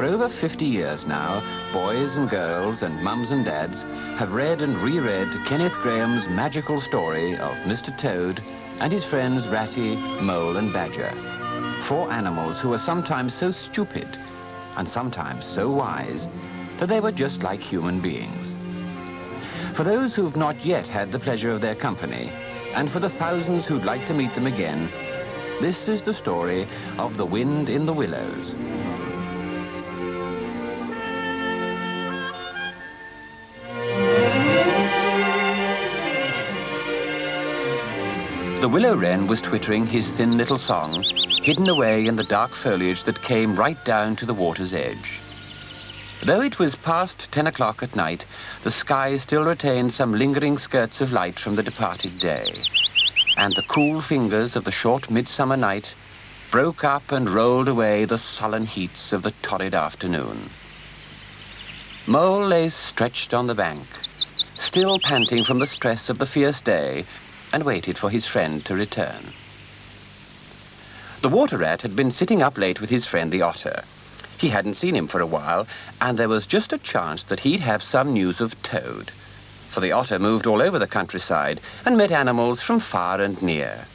over 50 years now, boys and girls and mums and dads have read and reread Kenneth Grahame's magical story of Mr. Toad and his friends Ratty, Mole and Badger. 4 animals who were sometimes so stupid and sometimes so wise that they were just like human beings. For those who've not yet had the pleasure of their company, and for the thousands who'd like to meet them again, this is the story of The Wind in the Willows. The willow wren was twittering his thin little song, hidden away in the dark foliage that came right down to the water's edge. Though it was past 10 o'clock at night, the sky still retained some lingering skirts of light from the departed day, and the cool fingers of the short midsummer night broke up and rolled away the sullen heats of the torrid afternoon. Mole lay stretched on the bank, still panting from the stress of the fierce day, and waited for his friend to return. The water rat had been sitting up late with his friend the otter. He hadn't seen him for a while, and there was just a chance that he'd have some news of Toad, for the otter moved all over the countryside and met animals from far and near.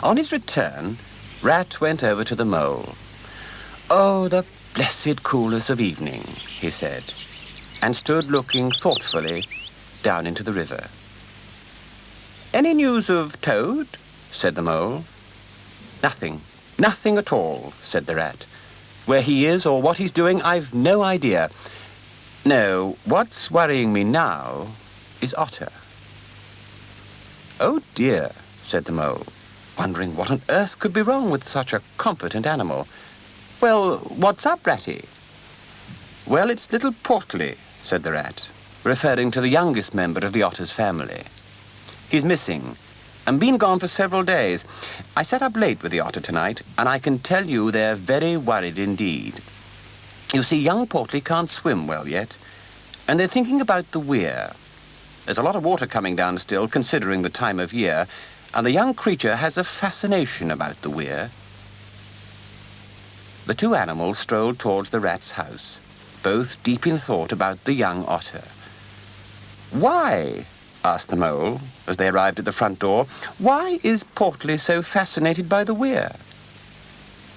On his return, Rat went over to the mole. "Oh, the blessed coolness of evening," he said, and stood looking thoughtfully down into the river. "Any news of Toad?" said the mole. Nothing at all," said the rat. "Where he is or what he's doing, I've no idea. No, what's worrying me now is Otter." "Oh dear," said the mole, wondering what on earth could be wrong with such a competent animal. "Well, what's up, Ratty?" "Well, it's little Portly," said the rat, referring to the youngest member of the otter's family. "He's missing, and been gone for several days. I sat up late with the otter tonight, and I can tell you they're very worried indeed. You see, young Portly can't swim well yet, and they're thinking about the weir. There's a lot of water coming down still, considering the time of year, and the young creature has a fascination about the weir." The 2 animals strolled towards the rat's house, both deep in thought about the young otter. "Why?" asked the mole, as they arrived at the front door. "Why is Portly so fascinated by the weir?"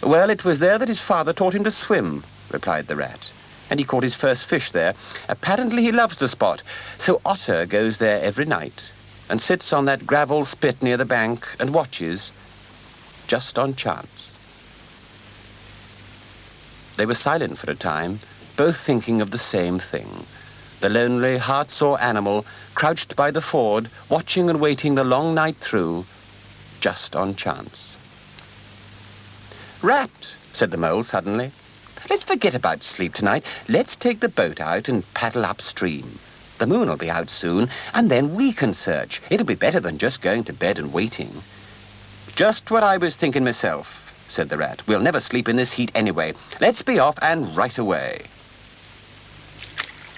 "Well, it was there that his father taught him to swim," replied the rat, "and he caught his first fish there. Apparently he loves the spot, so Otter goes there every night and sits on that gravel spit near the bank and watches, just on chance." They were silent for a time, both thinking of the same thing. The lonely, heart-sore animal crouched by the ford, watching and waiting the long night through, just on chance. "Rat," said the mole suddenly, "let's forget about sleep tonight. Let's take the boat out and paddle upstream. The moon will be out soon, and then we can search. It'll be better than just going to bed and waiting." "Just what I was thinking myself," said the rat. "We'll never sleep in this heat anyway. Let's be off, and right away."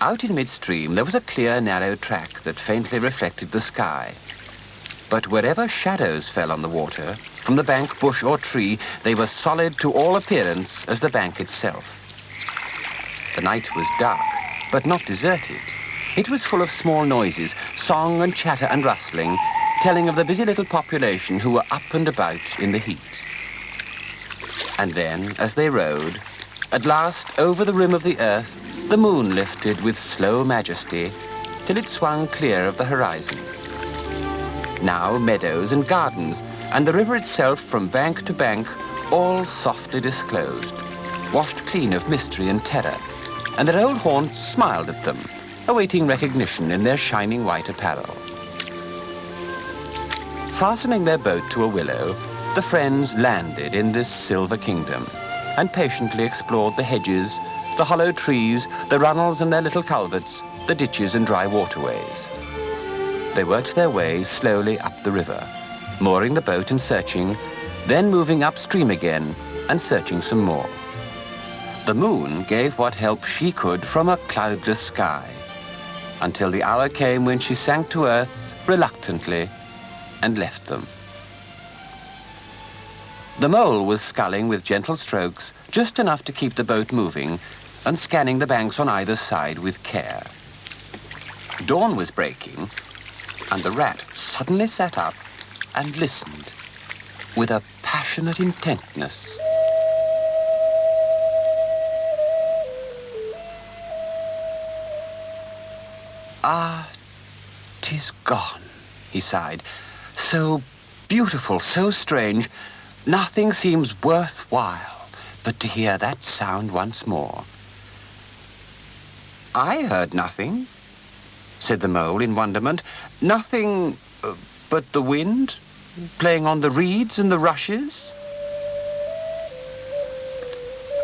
Out in midstream, there was a clear, narrow track that faintly reflected the sky. But wherever shadows fell on the water, from the bank, bush or tree, they were solid to all appearance as the bank itself. The night was dark, but not deserted. It was full of small noises, song and chatter and rustling, telling of the busy little population who were up and about in the heat. And then, as they rode, at last, over the rim of the earth, the moon lifted with slow majesty till it swung clear of the horizon. Now meadows and gardens, and the river itself from bank to bank, all softly disclosed, washed clean of mystery and terror, and their old haunts smiled at them, awaiting recognition in their shining white apparel. Fastening their boat to a willow, the friends landed in this silver kingdom, and patiently explored the hedges, the hollow trees, the runnels and their little culverts, the ditches and dry waterways. They worked their way slowly up the river, mooring the boat and searching, then moving upstream again and searching some more. The moon gave what help she could from a cloudless sky, until the hour came when she sank to earth reluctantly and left them. The mole was sculling with gentle strokes, just enough to keep the boat moving and scanning the banks on either side with care. Dawn was breaking, and the rat suddenly sat up and listened with a passionate intentness. "Ah, 'tis gone," he sighed. "So beautiful, so strange. Nothing seems worthwhile but to hear that sound once more." "I heard nothing," said the mole in wonderment. "Nothing but the wind playing on the reeds and the rushes."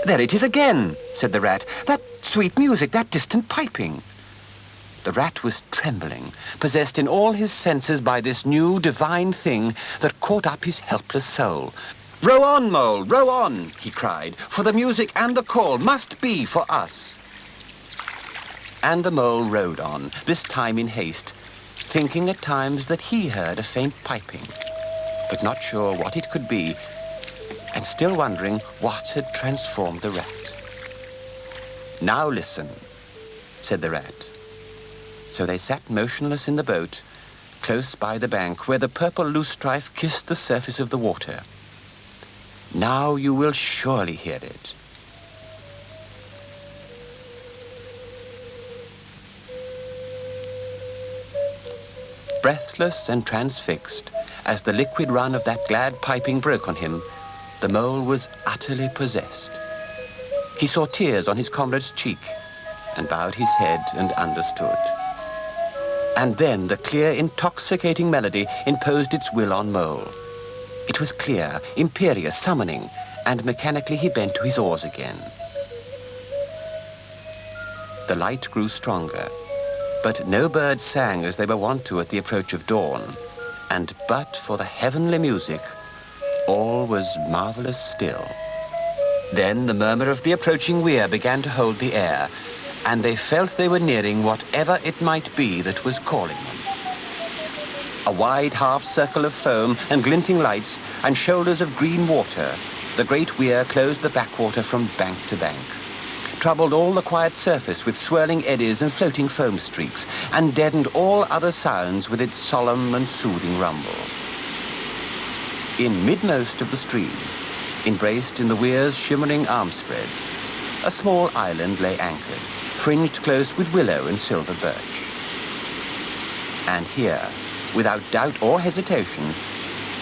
"There it is again," said the rat. "That sweet music, that distant piping." The rat was trembling, possessed in all his senses by this new divine thing that caught up his helpless soul. "Row on, mole, row on," he cried, "for the music and the call must be for us." And the mole rowed on, this time in haste, thinking at times that he heard a faint piping, but not sure what it could be, and still wondering what had transformed the rat. "Now listen," said the rat. So they sat motionless in the boat, close by the bank where the purple loosestrife kissed the surface of the water. "Now you will surely hear it." Breathless and transfixed, as the liquid run of that glad piping broke on him, the mole was utterly possessed. He saw tears on his comrade's cheek and bowed his head and understood. And then the clear, intoxicating melody imposed its will on Mole. It was clear, imperious, summoning, and mechanically he bent to his oars again. The light grew stronger, but no birds sang as they were wont to at the approach of dawn, and but for the heavenly music, all was marvelous still. Then the murmur of the approaching weir began to hold the air, and they felt they were nearing whatever it might be that was calling them. A wide half-circle of foam and glinting lights and shoulders of green water, the great weir closed the backwater from bank to bank, troubled all the quiet surface with swirling eddies and floating foam streaks, and deadened all other sounds with its solemn and soothing rumble. In midmost of the stream, embraced in the weir's shimmering arm spread, a small island lay anchored, fringed close with willow and silver birch. And here, without doubt or hesitation,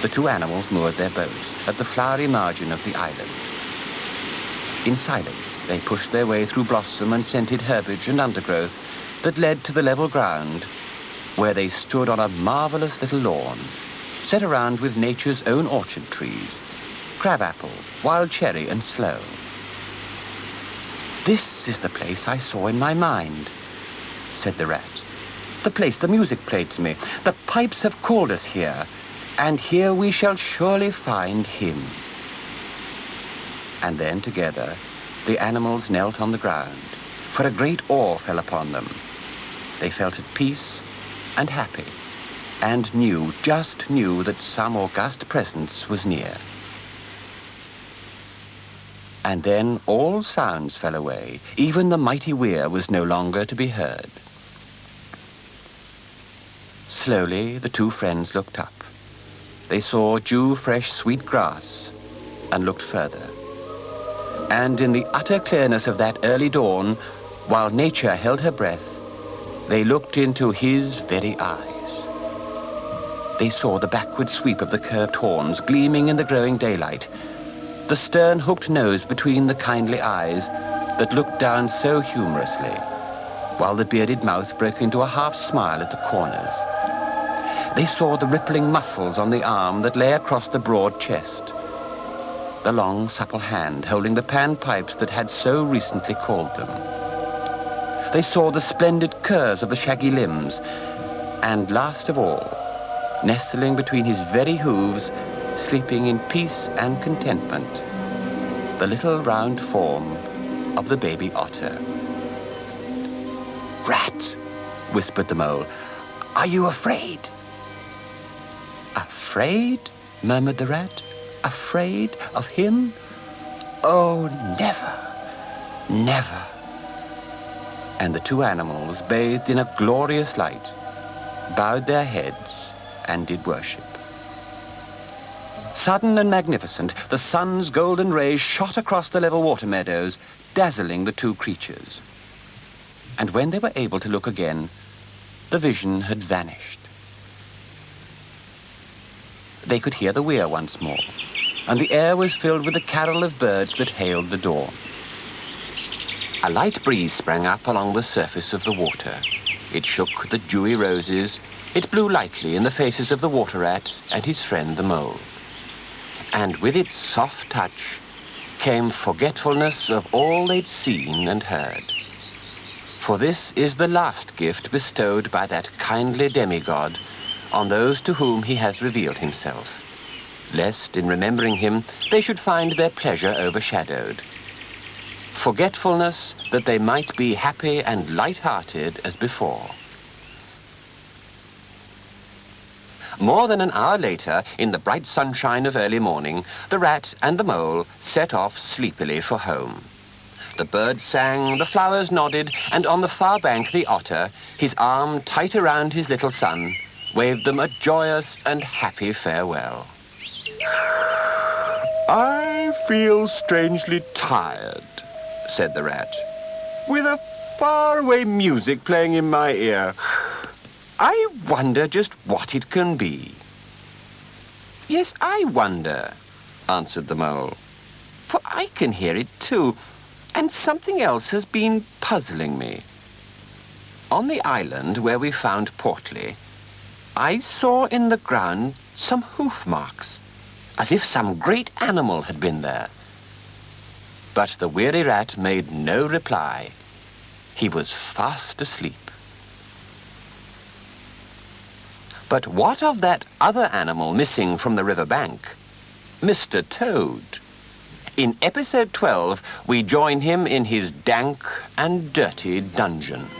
the two animals moored their boat at the flowery margin of the island. In silence, they pushed their way through blossom and scented herbage and undergrowth that led to the level ground, where they stood on a marvelous little lawn, set around with nature's own orchard trees, crabapple, wild cherry, and sloe. "This is the place I saw in my mind," said the rat. "The place the music played to me. The pipes have called us here, and here we shall surely find him." And then together, the animals knelt on the ground, for a great awe fell upon them. They felt at peace and happy, and knew, just knew, that some august presence was near. And then all sounds fell away. Even the mighty weir was no longer to be heard. Slowly, the two friends looked up. They saw dew-fresh sweet grass and looked further. And in the utter clearness of that early dawn, while nature held her breath, they looked into his very eyes. They saw the backward sweep of the curved horns gleaming in the growing daylight, the stern hooked nose between the kindly eyes that looked down so humorously, while the bearded mouth broke into a half-smile at the corners. They saw the rippling muscles on the arm that lay across the broad chest, the long, supple hand holding the pan pipes that had so recently called them. They saw the splendid curves of the shaggy limbs, and last of all, nestling between his very hooves, sleeping in peace and contentment, the little round form of the baby otter. "Rat," whispered the mole, "are you afraid?" "Afraid?" murmured the rat. "Afraid of him? Oh, never, never. And the two animals, bathed in a glorious light, bowed their heads and did worship. Sudden and magnificent, the sun's golden rays shot across the level water meadows, dazzling the two creatures. And when they were able to look again, the vision had vanished. They could hear the weir once more, and the air was filled with the carol of birds that hailed the dawn. A light breeze sprang up along the surface of the water. It shook the dewy roses. It blew lightly in the faces of the water rat and his friend the mole. And with its soft touch came forgetfulness of all they'd seen and heard. For this is the last gift bestowed by that kindly demigod on those to whom he has revealed himself, lest in remembering him they should find their pleasure overshadowed. Forgetfulness that they might be happy and light-hearted as before. More than an hour later, in the bright sunshine of early morning, the rat and the mole set off sleepily for home. The birds sang, the flowers nodded, and on the far bank the otter, his arm tight around his little son, waved them a joyous and happy farewell. "I feel strangely tired," said the rat, "with a faraway music playing in my ear. I wonder just what it can be." "Yes, I wonder," answered the mole, "for I can hear it too, and something else has been puzzling me. On the island where we found Portly, I saw in the ground some hoof marks, as if some great animal had been there." But the weary rat made no reply. He was fast asleep. But what of that other animal missing from the river bank? Mr. Toad. In episode 12, we join him in his dank and dirty dungeon.